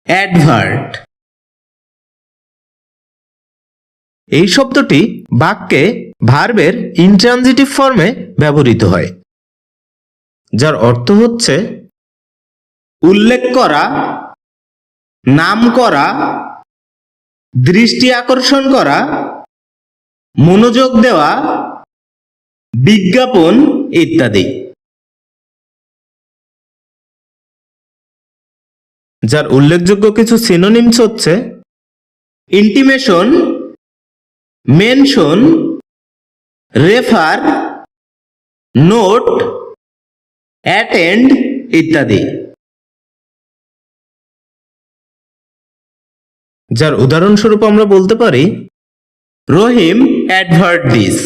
Advert. এই শব্দটি বাক্যে ভার্বের ইনট্রানজিটিভ ফর্মে ব্যবহৃত হয়, যার অর্থ হচ্ছে উল্লেখ করা, নাম করা, দৃষ্টি আকর্ষণ করা, মনোযোগ দেওয়া, বিজ্ঞাপন ইত্যাদি। যার উল্লেখযোগ্য কিছু সিনোনিমস হচ্ছে intimation, mention, refer, note, attend ইত্যাদি। যার উদাহরণস্বরূপ আমরা বলতে পারি রহিম অ্যাডভার্ট দিস।